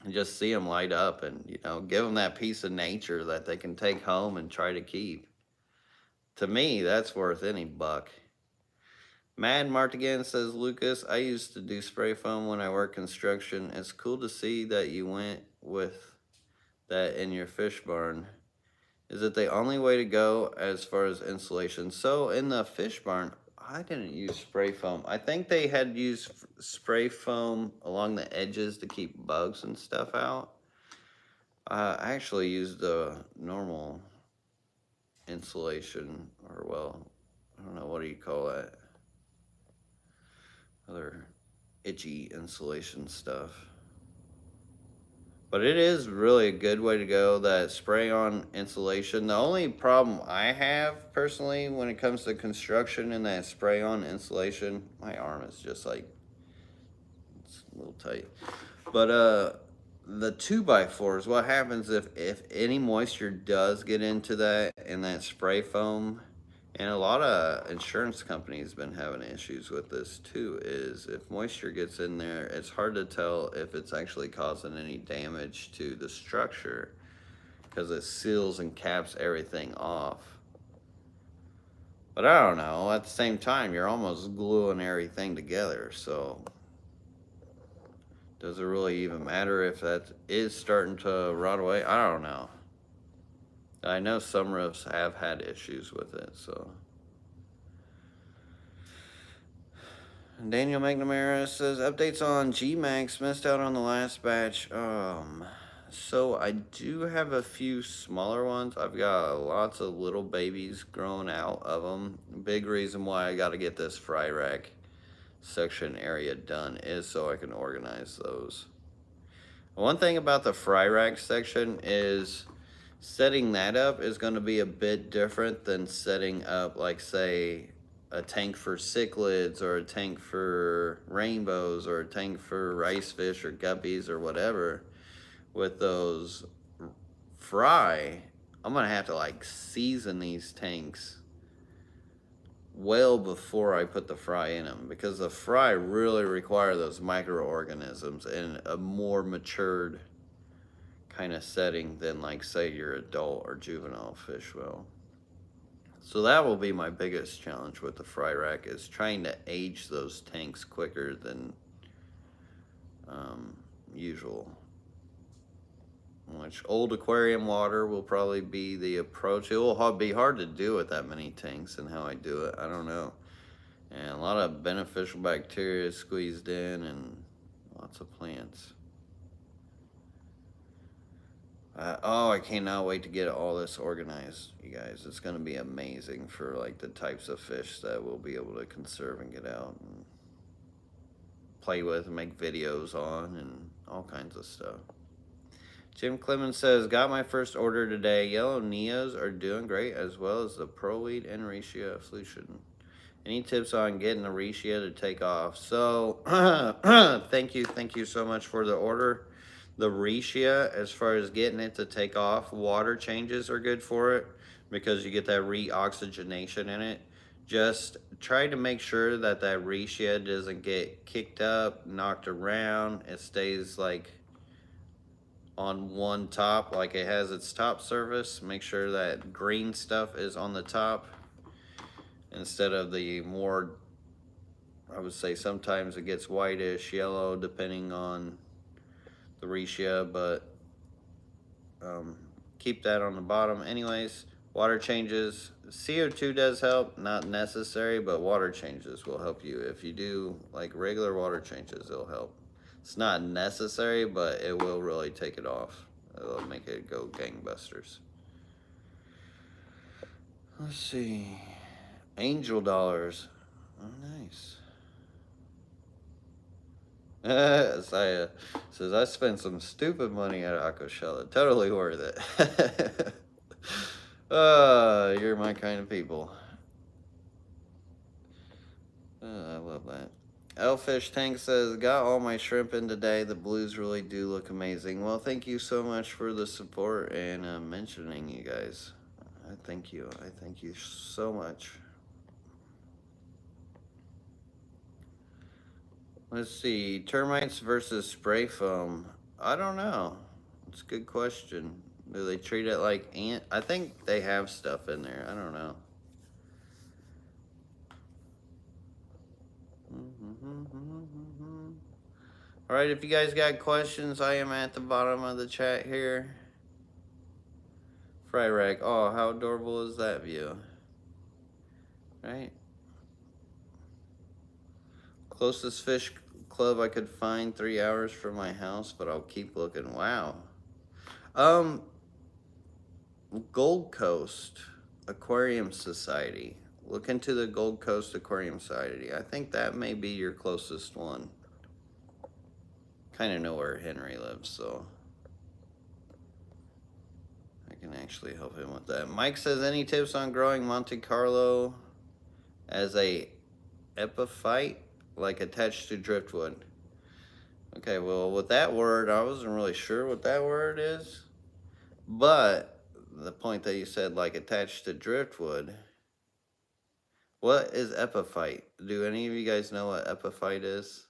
And just see them light up and, you know, give them that piece of nature that they can take home and try to keep. To me, that's worth any buck. Mad Martigan says, Lucas, I used to do spray foam when I worked construction. It's cool to see that you went with that in your fish barn. Is it the only way to go as far as insulation? So in the fish barn, I didn't use spray foam. I think they had used spray foam along the edges to keep bugs and stuff out. I actually used the normal insulation, or well, I don't know, what do you call that? Other itchy insulation stuff. But it is really a good way to go, that spray on insulation. The only problem I have personally when it comes to construction and that spray on insulation, my arm is just like, it's a little tight. But the 2x4s, what happens if any moisture does get into that and that spray foam, and a lot of insurance companies have been having issues with this too, is if moisture gets in there, it's hard to tell if it's actually causing any damage to the structure because it seals and caps everything off. But I don't know, at the same time, you're almost gluing everything together, so does it really even matter if that is starting to rot away? I don't know. I know some roofs have had issues with it, so. Daniel McNamara says, updates on G-Max, missed out on the last batch. So I do have a few smaller ones. I've got lots of little babies growing out of them. Big reason why I got to get this fry rack section area done is so I can organize those. One thing about the fry rack section is setting that up is going to be a bit different than setting up, like, say, a tank for cichlids or a tank for rainbows or a tank for rice fish or guppies or whatever, with those fry, I'm gonna have to like season these tanks well before I put the fry in them, because the fry really require those microorganisms in a more matured kind of setting than, like, say your adult or juvenile fish will. So that will be my biggest challenge with the fry rack, is trying to age those tanks quicker than usual. Which old aquarium water will probably be the approach. It will be hard to do with that many tanks and how I do it. I don't know. And a lot of beneficial bacteria squeezed in and lots of plants. Oh, I cannot wait to get all this organized, you guys. It's going to be amazing for like the types of fish that we'll be able to conserve and get out and play with and make videos on and all kinds of stuff. Jim Clemens says, got my first order today. Yellow Neos are doing great, as well as the Pearlweed and Reishi solution. Any tips on getting the Reishi to take off? So, thank you so much for the order. The Reishi, as far as getting it to take off, water changes are good for it because you get that reoxygenation in it. Just try to make sure that that Reishi doesn't get kicked up, knocked around. It stays like on one top, like it has its top surface. Make sure that green stuff is on the top instead of the more, I would say sometimes it gets whitish, yellow, depending on the Reishi, but keep that on the bottom. Anyways, water changes. CO2 does help, not necessary, but water changes will help you. If you do like regular water changes, it'll help. It's not necessary, but it will really take it off. It'll make it go gangbusters. Let's see. Angel dollars. Oh, nice. Saya says, I spent some stupid money at Aquashella. Totally worth it. You're my kind of people. I love that. Elfish Tank says, got all my shrimp in today. The blues really do look amazing. Well, thank you so much for the support and mentioning you guys. I thank you. I thank you so much. Let's see. Termites versus spray foam. I don't know. It's a good question. Do they treat it like ant? I think they have stuff in there. I don't know. All right, if you guys got questions, I am at the bottom of the chat here. Fry rack. Oh, how adorable is that view? Right? Closest fish club I could find, 3 hours from my house, but I'll keep looking. Wow. Gold Coast Aquarium Society. Look into the Gold Coast Aquarium Society. I think that may be your closest one. Kind of know where Henry lives, so I can actually help him with that. Mike says, any tips on growing Monte Carlo as a epiphyte, like attached to driftwood? Okay, well, with that word, I wasn't really sure what that word is, but the point that you said, like attached to driftwood, what is epiphyte? Do any of you guys know what epiphyte is?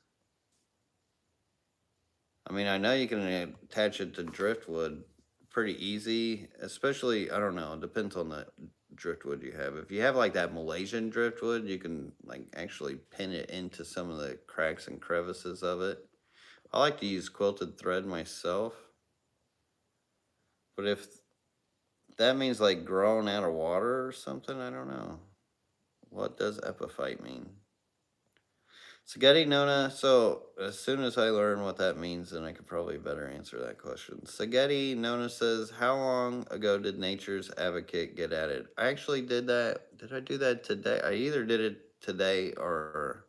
I mean, I know you can attach it to driftwood pretty easy, especially, I don't know, it depends on the driftwood you have. If you have like that Malaysian driftwood, you can like actually pin it into some of the cracks and crevices of it. I like to use quilted thread myself, but if that means like growing out of water or something, I don't know. What does epiphyte mean? Spaghetti Nona, so as soon as I learn what that means, then I could probably better answer that question. Spaghetti Nona says, how long ago did Nature's Advocate get added? I actually did that. Did I do that today? I either did it today or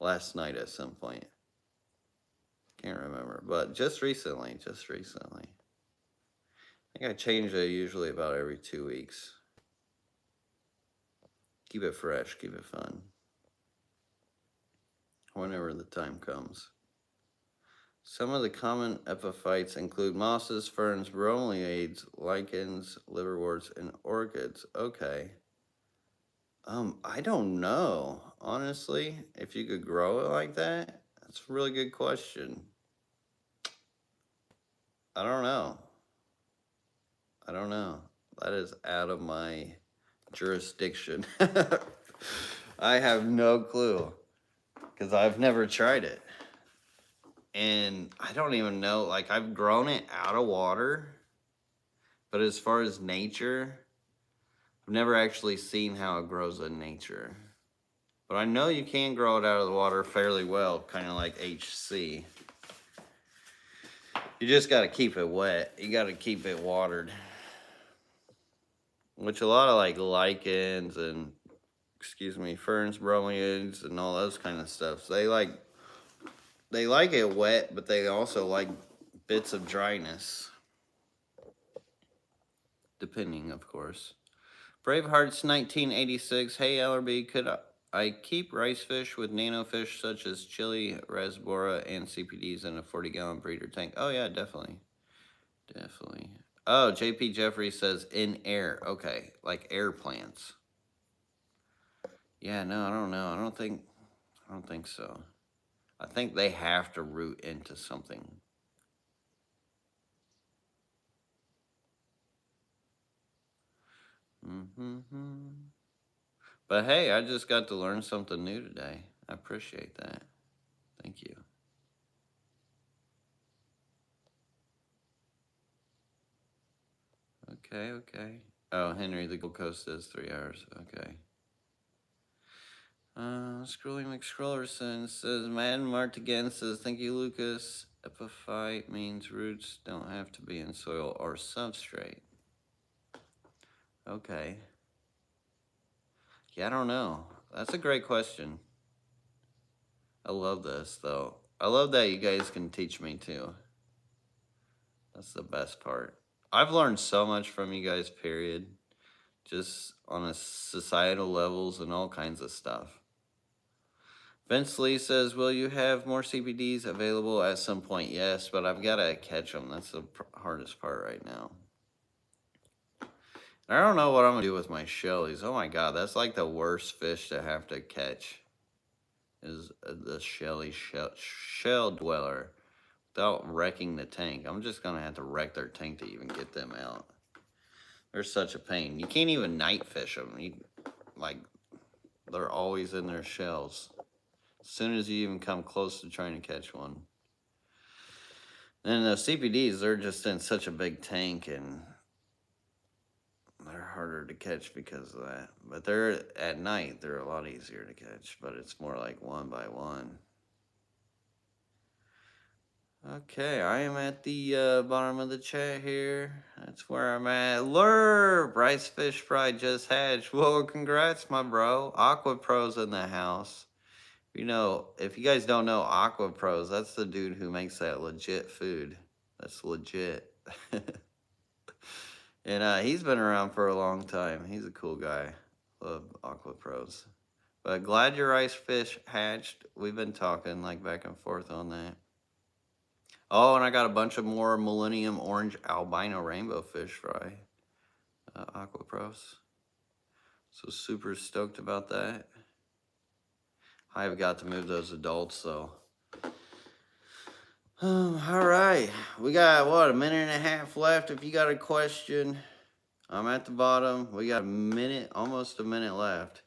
last night at some point. Can't remember, but just recently. I think I change it usually about every 2 weeks. Keep it fresh, keep it fun. Whenever the time comes. Some of the common epiphytes include mosses, ferns, bromeliads, lichens, liverworts, and orchids. Okay. I don't know. Honestly, if you could grow it like that, that's a really good question. I don't know. I don't know. That is out of my jurisdiction. I have no clue because I've never tried it. And I don't even know, like, I've grown it out of water, but as far as nature, I've never actually seen how it grows in nature. But I know you can grow it out of the water fairly well, kind of like HC. You just got to keep it wet. You got to keep it watered. Which a lot of like lichens and, ferns, bromeliads, and all those kind of stuff. They like it wet, but they also like bits of dryness. Depending, of course. Bravehearts 1986. Hey, LRB, could I keep rice fish with nanofish such as chili, rasbora, and CPDs in a 40-gallon breeder tank? Oh, yeah, definitely. Definitely. Oh, JP Jeffrey says in air. Okay, like air plants. Yeah, no, I don't know. I don't think so. I think they have to root into something. But hey, I just got to learn something new today. I appreciate that. Thank you. Okay. Oh, Henry, the Gold Coast says 3 hours. Okay. Scrolling McScrollerson says, Madden Mart again says, thank you, Lucas. Epiphyte means roots don't have to be in soil or substrate. Okay. Yeah, I don't know. That's a great question. I love this, though. I love that you guys can teach me, too. That's the best part. I've learned so much from you guys, period. Just on a societal levels and all kinds of stuff. Vince Lee says, will you have more CPDs available at some point? Yes, but I've got to catch them. That's the hardest part right now. I don't know what I'm going to do with my shellies. Oh my God, that's like the worst fish to have to catch is the shell dweller without wrecking the tank. I'm just going to have to wreck their tank to even get them out. They're such a pain. You can't even night fish them. They're always in their shells. As soon as you even come close to trying to catch one. And the CPDs, they're just in such a big tank and they're harder to catch because of that. But they're at night, they're a lot easier to catch, but it's more like one by one. Okay, I am at the bottom of the chat here. That's where I'm at. Lurb, Rice Fish Fry just hatched. Well, congrats, my bro. Aqua Pro's in the house. You know, if you guys don't know Aqua Pros, that's the dude who makes that legit food. That's legit. And he's been around for a long time. He's a cool guy. Love Aqua Pros. But glad your rice fish hatched. We've been talking like back and forth on that. Oh, and I got a bunch of more Millennium Orange Albino Rainbow Fish Fry. Aqua Pros. So super stoked about that. I've got to move those adults though. All right, we got what, a minute and a half left. If you got a question, I'm at the bottom. We got a minute, almost a minute left.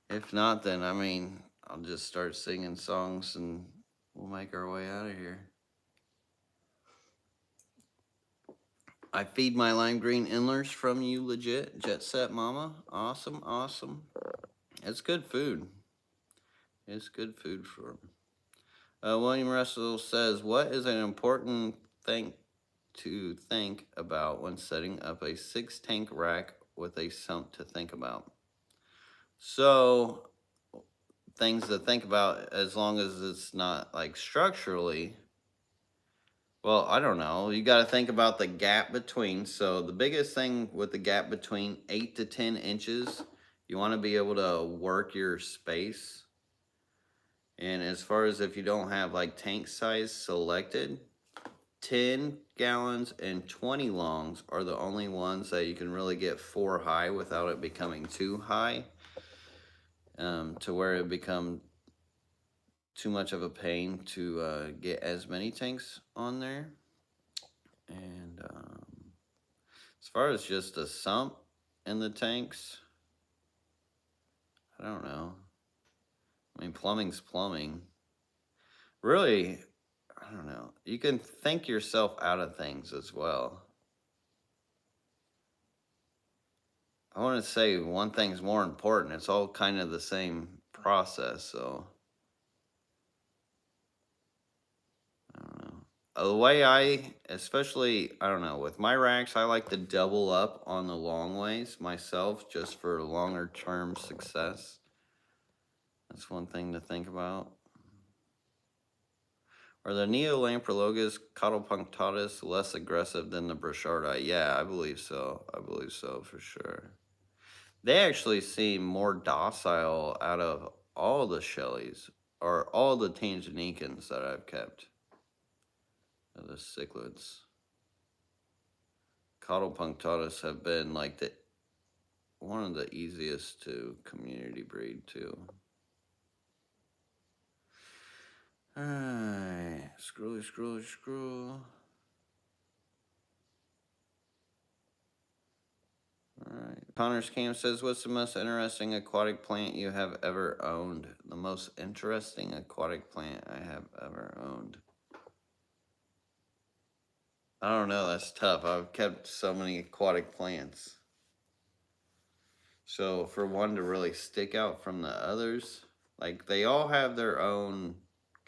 If not, then I mean, I'll just start singing songs and we'll make our way out of here. I feed my lime green endlers from you, legit. Jet Set Mama. Awesome, awesome. It's good food. It's good food for them. William Russell says, what is an important thing to think about when setting up a 6-tank rack with a sump to think about? So, things to think about as long as it's not like structurally. Well, I don't know. You got to think about the gap between. So, the biggest thing with the gap between 8 to 10 inches You want to be able to work your space. And as far as if you don't have like tank size selected, 10 gallons and 20 longs are the only ones that you can really get 4 high without it becoming too high, to where it become too much of a pain to get as many tanks on there. And as far as just a sump in the tanks, I don't know. I mean, plumbing's plumbing. Really, I don't know. You can think yourself out of things as well. I want to say one thing's more important. It's all kind of the same process, so I don't know. The way especially, I don't know, with my racks, I like to double up on the long ways myself just for longer term success. That's one thing to think about. Are the Neolamprologus caudopunctatus less aggressive than the Brachardi? Yeah, I believe so. I believe so for sure. They actually seem more docile out of all the Shelleys, or all the Tanganicans that I've kept. The cichlids. Caudopunctatus have been like one of the easiest to community breed too. Alright, scroll. Alright. Connor's Cam says, what's the most interesting aquatic plant you have ever owned? The most interesting aquatic plant I have ever owned. I don't know, that's tough. I've kept so many aquatic plants. So for one to really stick out from the others, like they all have their own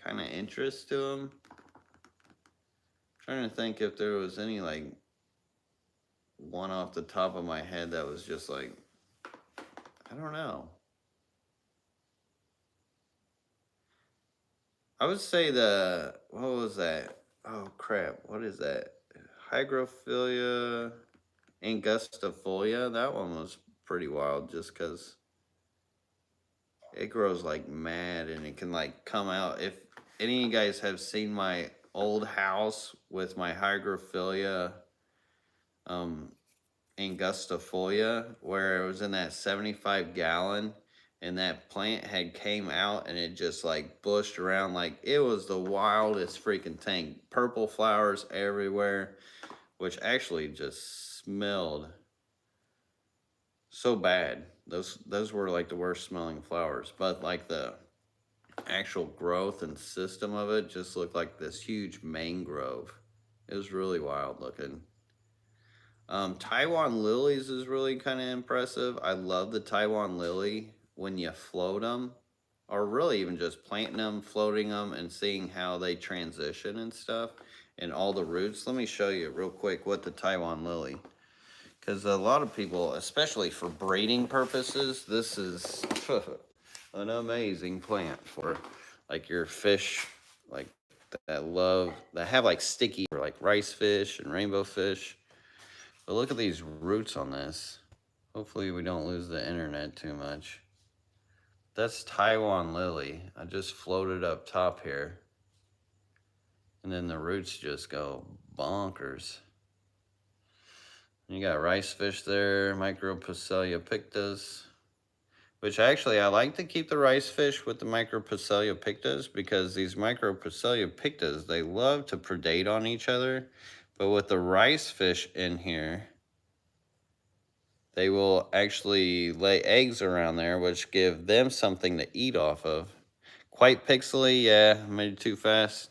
kind of interest to them. Trying to think if there was any like one off the top of my head that was just like, I don't know. I would say what was that? Oh crap, what is that? Hygrophila angustifolia. That one was pretty wild just because it grows like mad and it can like come out. If any of you guys have seen my old house with my Hygrophila angustifolia, where it was in that 75 gallon and that plant had came out and it just like bushed around like it was the wildest freaking thing. Purple flowers everywhere, which actually just smelled so bad. Those were like the worst smelling flowers, but like the actual growth and system of it just looked like this huge mangrove. It was really wild looking. Taiwan lilies is really kind of impressive. I love the Taiwan lily when you float them, or really even just planting them, floating them, and seeing how they transition and stuff, and all the roots. Let me show you real quick what the Taiwan lily, because a lot of people, especially for breeding purposes, this is an amazing plant for like your fish, like that have like sticky, or like rice fish and rainbow fish. But look at these roots on this. Hopefully we don't lose the internet too much. That's Taiwan lily. I just floated up top here. And then the roots just go bonkers. You got rice fish there, Micropacella pictus. Which actually, I like to keep the rice fish with the Micropacella pictus because these Micropacella pictus, they love to predate on each other. But with the rice fish in here, they will actually lay eggs around there, which give them something to eat off of. Quite pixely, yeah, made it too fast.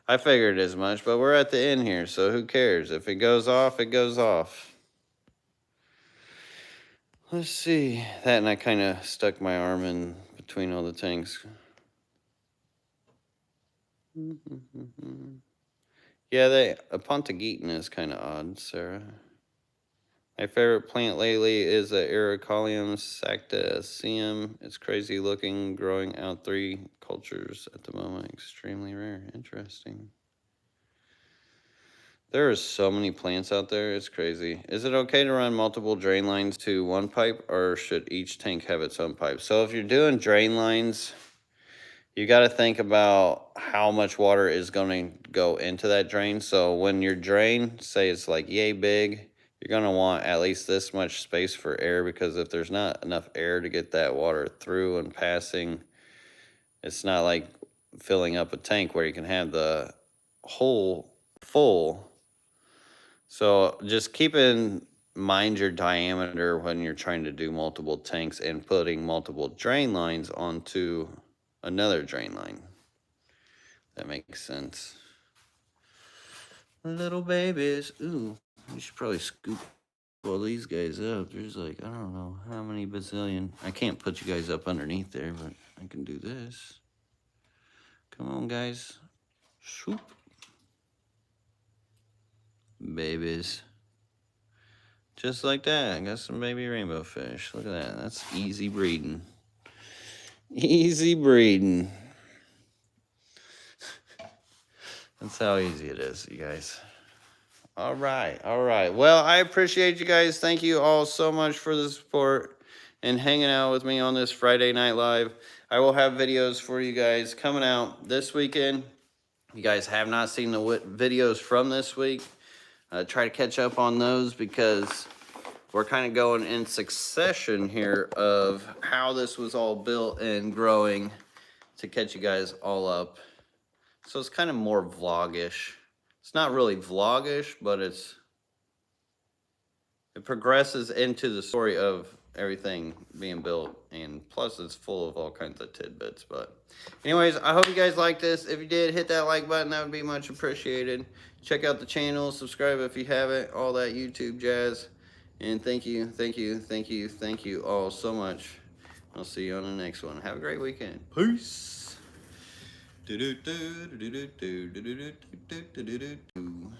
I figured as much, but we're at the end here, so who cares? If it goes off, it goes off. Let's see. That, and I kind of stuck my arm in between all the tanks. Yeah, a Pontageton is kind of odd, Sarah. My favorite plant lately is the Ericalium sactaceum. It's crazy looking, growing out 3 cultures at the moment. Extremely rare. Interesting. There are so many plants out there, it's crazy. Is it okay to run multiple drain lines to one pipe, or should each tank have its own pipe? So if you're doing drain lines, you got to think about how much water is going to go into that drain. So when your drain, say it's like yay big, you're going to want at least this much space for air, because if there's not enough air to get that water through and passing, it's not like filling up a tank where you can have the hole full. So just keep in mind your diameter when you're trying to do multiple tanks and putting multiple drain lines onto another drain line. That makes sense. Little babies. Ooh, we should probably scoop all these guys up. There's like, I don't know how many bazillion. I can't put you guys up underneath there, but I can do this. Come on, guys. Swoop. Babies. Just like that. I got some baby rainbow fish. Look at that. That's easy breeding. Easy breeding. That's how easy it is, you guys. All right. Well, I appreciate you guys. Thank you all so much for the support and hanging out with me on this Friday Night Live. I will have videos for you guys coming out this weekend. If you guys have not seen the videos from this week, try to catch up on those, because we're kind of going in succession here of how this was all built and growing to catch you guys all up. So it's kind of more vlogish. It's not really vlogish, but it progresses into the story of everything being built, and plus it's full of all kinds of tidbits. But anyways, I hope you guys like this. If you did, hit that like button. That would be much appreciated. Check out the channel, subscribe if you haven't, all that YouTube jazz. And thank you all so much. I'll see you on the next one. Have a great weekend. Peace. Do do do do do do do do do do do do do.